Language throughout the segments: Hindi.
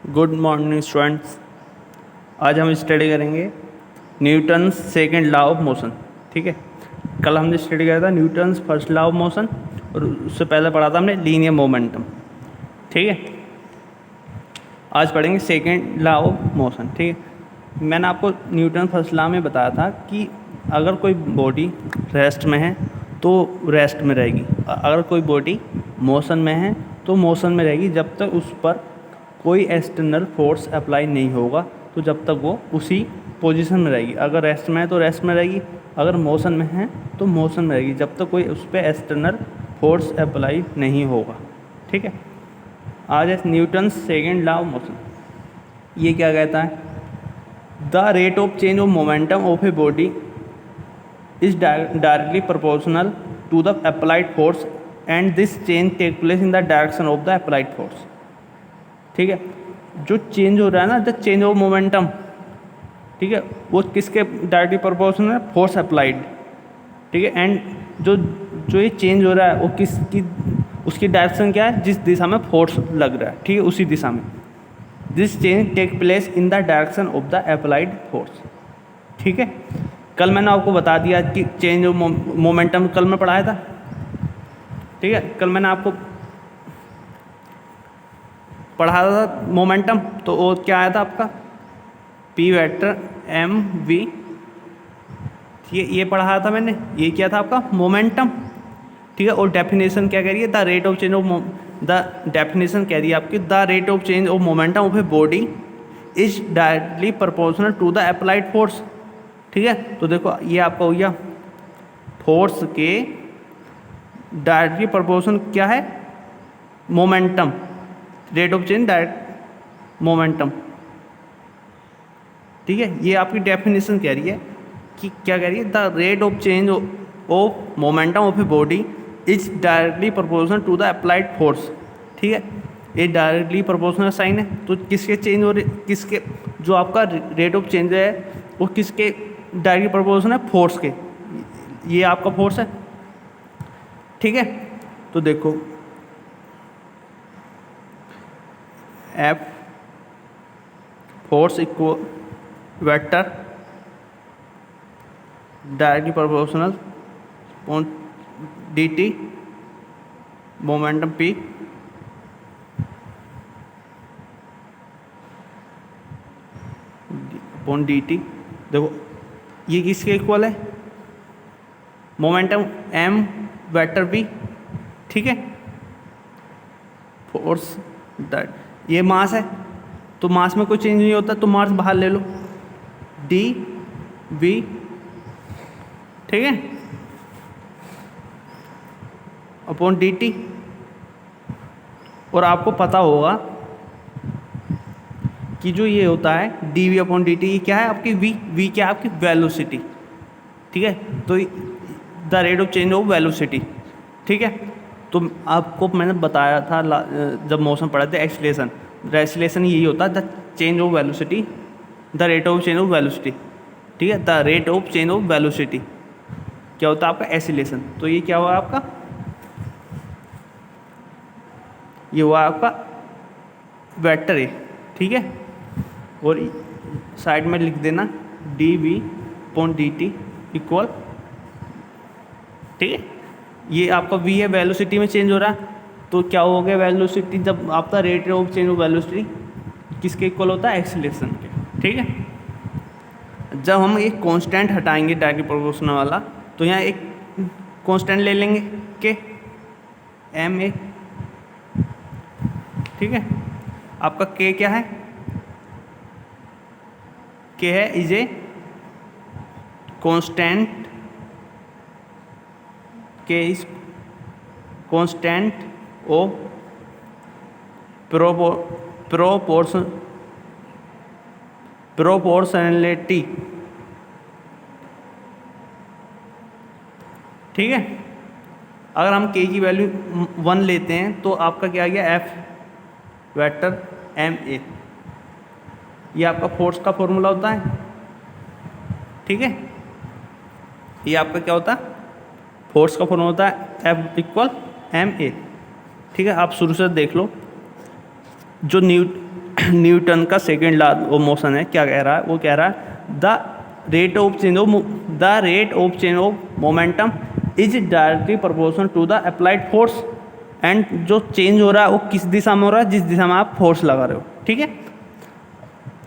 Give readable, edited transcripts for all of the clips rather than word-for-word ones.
Good morning students. आज हम स्टडी करेंगे Newton's second law of motion. ठीक है, कल हमने स्टडी किया था Newton's first law of motion और उससे पहले पढ़ा था हमने लीनियर मोमेंटम। ठीक है, आज पढ़ेंगे सेकंड लॉ ऑफ मोशन। ठीक है, मैंने आपको न्यूटन फर्स्ट लॉ में बताया था कि अगर कोई बॉडी रेस्ट में है तो रेस्ट में रहेगी, अगर कोई बॉडी मोशन में है तो मोशन में रहेगी जब तक उस पर कोई एक्सटर्नल फोर्स अप्लाई नहीं होगा, तो जब तक वो उसी पोजीशन में रहेगी। अगर रेस्ट में है तो रेस्ट में रहेगी, अगर मोशन में है तो मोशन में रहेगी जब तक कोई उस पर एक्सटर्नल फोर्स अप्लाई नहीं होगा। ठीक है, आज है Newton second law of motion. ये क्या कहता है? The rate of change of momentum of a body is directly proportional to the applied force and this change take place in the direction of the applied force. ठीक है, जो चेंज हो रहा है ना, द चेंज ऑफ मोमेंटम, ठीक है, वो किसके डायरेक्टली प्रोपोर्शनल है? Force applied. ठीक है, एंड जो ये चेंज हो रहा है वो किसकी, उसकी डायरेक्शन क्या है? जिस दिशा में फोर्स लग रहा है, ठीक है, उसी दिशा में। This change take place in the direction of the applied force. ठीक है, कल मैंने आपको बता दिया कि चेंज ऑफ मोमेंटम कल मैं पढ़ाया था। ठीक है, कल मैंने आपको पढ़ाया था मोमेंटम, तो वो क्या आया था आपका? P vector M V. ये पढ़ाया था मैंने, ये क्या था आपका? मोमेंटम। ठीक है, और डेफिनेशन क्या कह रही है? The rate of change of the definition कह रही है आपकी, the rate of change of momentum of a body is directly proportional to the applied force. ठीक है, तो देखो ये आपका हो गया फोर्स के डायरेक्टली प्रोपोर्शन क्या है? Momentum, rate of change direct momentum. ठीक है, ये आपकी डेफिनेशन कह रही है कि क्या कह रही है? The rate of change of momentum of a body is directly proportional to the applied force. ठीक है, ये डायरेक्टली प्रोपोर्शनल साइन है, तो किसके चेंज हो रहे, किसके, जो आपका रेट ऑफ चेंज है वो किसके डायरेक्टली प्रोपोर्शनल है? फोर्स के। ये आपका फोर्स है। ठीक है, तो देखो F force equal vector directly proportional on D T momentum P upon D T. देखो ये किसके इक्वल है? Momentum M vector P. ठीक है, फोर्स दैट, ये मास है तो मास में कोई चेंज नहीं होता, तो मास बाहर ले लो, डी वी। ठीक है, अपॉन डी टी। और आपको पता होगा कि जो ये होता है D V upon D T, ये क्या है आपकी? वी क्या है आपकी? वेलोसिटी। ठीक है, तो the rate of change of velocity. ठीक है, तो आपको मैंने बताया था जब मोशन पढ़ा था एक्सीलरेशन, एक्सीलरेशन यही होता है the change of velocity, the rate of change of velocity. ठीक है, the rate of change of velocity क्या होता है आपका? एक्सीलरेशन। तो ये क्या हुआ आपका? ये हुआ आपका वेक्टर है। ठीक है, और साइड में लिख देना D V upon D T equal. ठीक है, ये आपका v है, वेलोसिटी में चेंज हो रहा है, तो क्या हो गया? वेलोसिटी, जब आपका rate of change of velocity किसके इक्वल होता है? एक्सीलरेशन के। ठीक है, जब हम एक कांस्टेंट हटाएंगे डायरेक्टली प्रोपोर्शनल वाला, तो यहाँ एक कांस्टेंट ले लेंगे के एम ए। ठीक है, आपका के क्या है? के है इज ए कांस्टेंट, के इज कांस्टेंट ऑफ प्रोपोर्शनलिटी। ठीक है, अगर हम के की वैल्यू 1 लेते हैं तो आपका क्या आ गया? F vector M A. ये आपका फोर्स का फॉर्मूला होता है। ठीक है, ये आपका क्या होता है? फोर्स का फॉर्मूला होता है एफ इक्वल एम ए। ठीक है, आप शुरू से देख लो, जो न्यूटन का सेकेंड लॉ ऑफ मोशन है, क्या कह रहा है, वो कह रहा है the rate of change of momentum is directly proportional to the applied force. And जो चेंज हो रहा है वो किस दिशा में हो रहा है, जिस दिशा में आप फोर्स लगा रहे हो। ठीक है,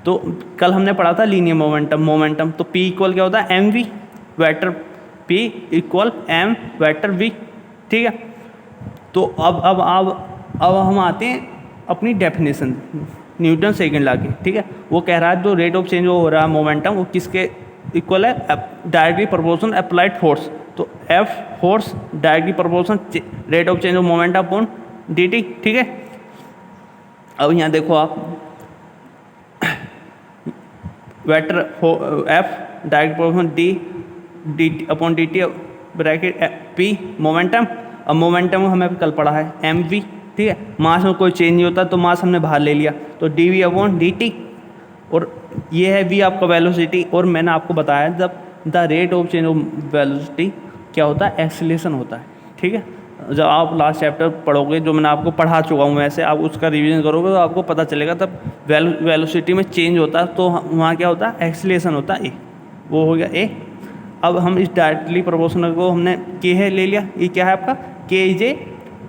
तो कल हमने पढ़ा था लीनियर मोमेंटम, तो P इक्वल क्या होता है, mv vector, P equal m vector v। ठीक है, तो अब हम आते हैं अपनी डेफिनेशन न्यूटन सेकेंड लॉ की। ठीक है, वो कह रहा है जो रेट ऑफ चेंज हो रहा है मोमेंटम वो किसके इक्वल है, डायरेक्टली प्रोपोर्शनल अप्लाइड फोर्स। तो F force directly proportional rate of change of momentum upon dt। ठीक है, अब यहाँ देखो आप vector F direct proportional dt upon dt bracket P momentum. अब मोमेंटम हमें कल पढ़ा है mv। ठीक है, मास में कोई चेंज नहीं होता तो मास हमने बाहर ले लिया, तो dv अपॉन dt। और ये है v आपका वेलोसिटी, और मैंने आपको बताया जब the rate of change of velocity क्या होता है, एक्सीलरेशन होता है। ठीक है, जब आप लास्ट चैप्टर पढ़ोगे जो मैंने आपको पढ़ा चुका हूँ, वैसे आप उसका रिवीजन करोगे तो आपको पता चलेगा। तब वेलोसिटी में चेंज होता है तो वहाँ क्या होता है, एक्सीलरेशन होता है, ए। वो हो गया ए। अब हम इस डायरेक्टली प्रोपोर्शनल को हमने के है ले लिया, ये क्या है आपका, के is a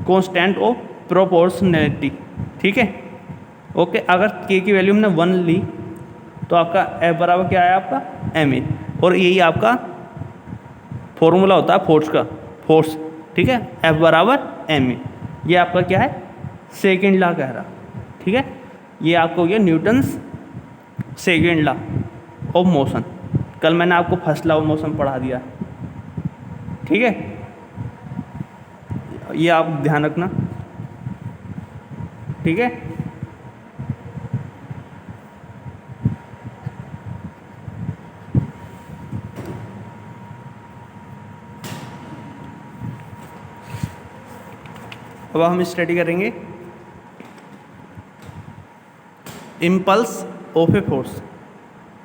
constant of proportionality. ठीक है, ओके। अगर के की वैल्यू हमने 1 ली तो आपका एफ बराबर क्या है, आपका एम ए। और यही आपका फॉर्मूला होता है फोर्स का, फोर्स। ठीक है, एफ बराबर एम ए। ये आपका क्या है, सेकेंड लॉ कह रहा। ठीक है, ये आपको हो गया Newton's second law of motion. कल मैंने आपको फर्स्ट लॉ ऑफ मोशन पढ़ा दिया। ठीक है, ये आप ध्यान रखना। ठीक है, अब हम स्टडी करेंगे इम्पल्स ऑफ ए फोर्स।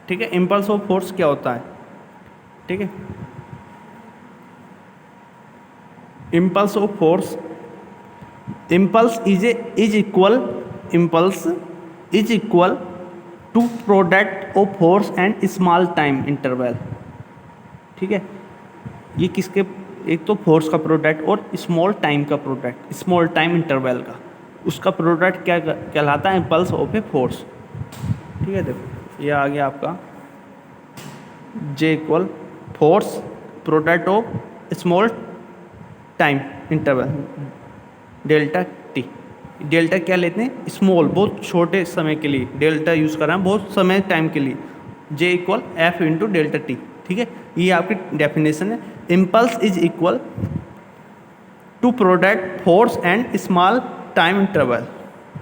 ठीक है, इम्पल्स ऑफ फोर्स क्या होता है। ठीक है, impulse of force, impulse is equal to product of force and small time interval. ठीक है, ये किसके, एक तो फोर्स का प्रोडक्ट और स्मॉल टाइम का प्रोडक्ट, स्मॉल टाइम इंटरवल का, उसका प्रोडक्ट क्या कहलाता है, इम्पल्स ऑफ ए फोर्स। ठीक है, देखो ये आ गया आपका J equal force product of small time interval delta T. Delta क्या लेते हैं, स्मॉल, बहुत छोटे समय के लिए डेल्टा यूज़ कर रहे हैं, बहुत समय टाइम के लिए। J equal F into delta T. ठीक है, ये आपकी डेफिनेशन है। Impulse is equal to product force and small time interval.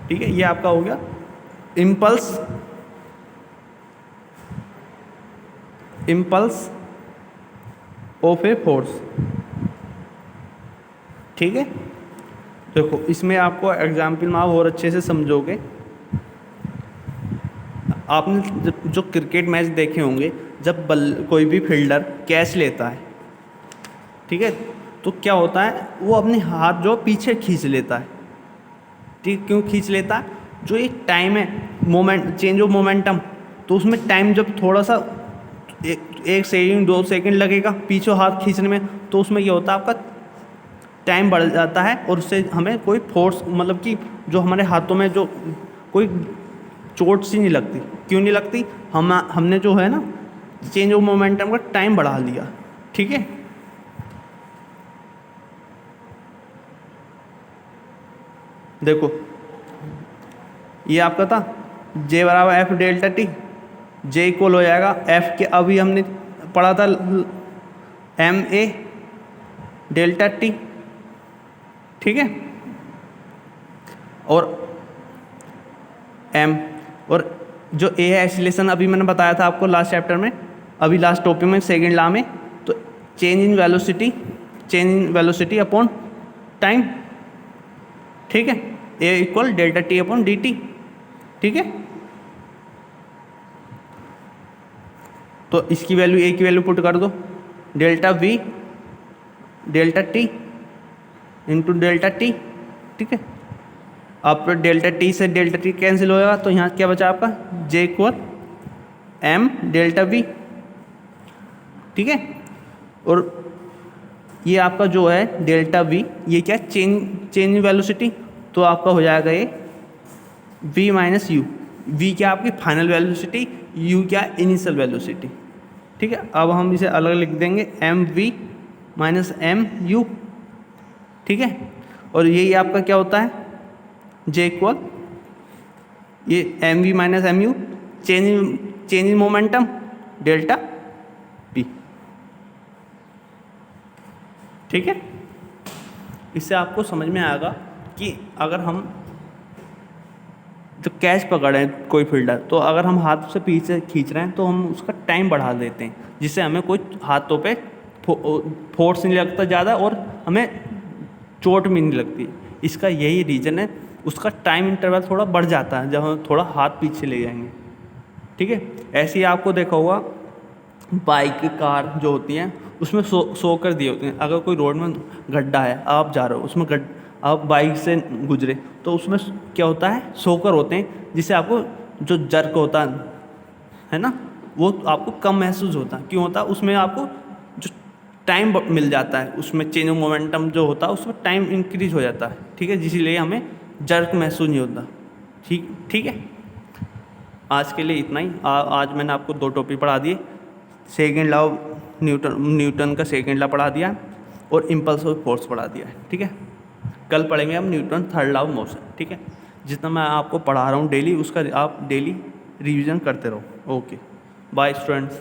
ठीक है, ये आपका हो गया इम्पल्स ऑफ ए फोर्स। ठीक है, देखो इसमें आपको एग्जाम्पल में आप और अच्छे से समझोगे। आपने जो क्रिकेट मैच देखे होंगे, जब कोई भी फील्डर कैच लेता है, ठीक है, तो क्या होता है, वो अपने हाथ जो पीछे खींच लेता है। ठीक, क्यों खींच लेता है, जो एक टाइम है मोमेंट, चेंज ऑफ मोमेंटम, तो उसमें टाइम जब थोड़ा सा 1 सेकेंड 2 सेकेंड लगेगा पीछे हाथ खींचने में, तो उसमें क्या होता है, आपका टाइम बढ़ जाता है और उससे हमें कोई फोर्स, मतलब कि जो हमारे हाथों में जो कोई चोट सी नहीं लगती। क्यों नहीं लगती, हमने जो है ना चेंज ऑफ मोमेंटम का टाइम बढ़ा लिया। ठीक है, देखो ये आपका था J बराबर F delta T. J equal हो जाएगा F के, अभी हमने पढ़ा था एम ए डेल्टा टी। ठीक है, और M, और जो A है एक्सीलरेशन, अभी मैंने बताया था आपको लास्ट चैप्टर में, अभी लास्ट टॉपिक में सेकेंड लॉ में, तो change in velocity upon time. ठीक है, A equal delta T upon D T. ठीक है, तो इसकी वैल्यू, A की वैल्यू पुट कर दो, delta V delta T into delta T. ठीक है, अब डेल्टा टी से डेल्टा टी कैंसिल होगा, तो यहाँ क्या बचा आपका J equal M delta we, ठीक है। और ये आपका जो है डेल्टा वी, ये क्या चेंज वेलोसिटी, तो आपका हो जाएगा ये v माइनस यू। v क्या आपकी फाइनल वेलोसिटी, u क्या इनिशियल वेलोसिटी, ठीक है। अब हम इसे अलग लिख देंगे M V minus M U, ठीक है। और यही आपका क्या होता है जे इक्वल ये M V minus M U change in momentum delta P, ठीक है। इससे आपको समझ में आएगा कि अगर हम जो कैच पकड़ रहे हैं कोई फील्डर, तो अगर हम हाथ से पीछे खींच रहे हैं तो हम उसका टाइम बढ़ा देते हैं, जिससे हमें कोई हाथों पे फोर्स नहीं लगता ज़्यादा और हमें चोट भी नहीं लगती। इसका यही रीज़न है, उसका टाइम इंटरवल थोड़ा बढ़ जाता है जब हम थोड़ा हाथ पीछे ले जाएंगे, ठीक है। ऐसे ही आपको देखा होगा बाइक कार जो होती हैं उसमें सो कर दिए होते हैं। अगर कोई रोड में गड्ढा है, आप जा रहे हो उसमें आप बाइक से गुजरे, तो उसमें क्या होता है सोकर होते हैं, जिससे आपको जो जर्क होता है ना, वो आपको कम महसूस होता है। क्यों होता है? उसमें आपको जो टाइम मिल जाता है, उसमें चेंज ऑफ मोमेंटम जो होता है उसमें टाइम इंक्रीज हो जाता है, ठीक है, जिसलिए हमें जर्क महसूस नहीं होता। ठीक है। आज के लिए इतना ही। आज मैंने आपको 2 टॉपिक पढ़ा दिए। सेकेंड लॉ न्यूटन का सेकेंड लॉ पढ़ा दिया और इम्पल्स ऑफ फोर्स पढ़ा दिया है, ठीक है। कल पढ़ेंगे हम Newton third law of motion, ठीक है। जितना मैं आपको पढ़ा रहा हूँ डेली, उसका आप डेली रिवीजन करते रहो। Okay, bye students.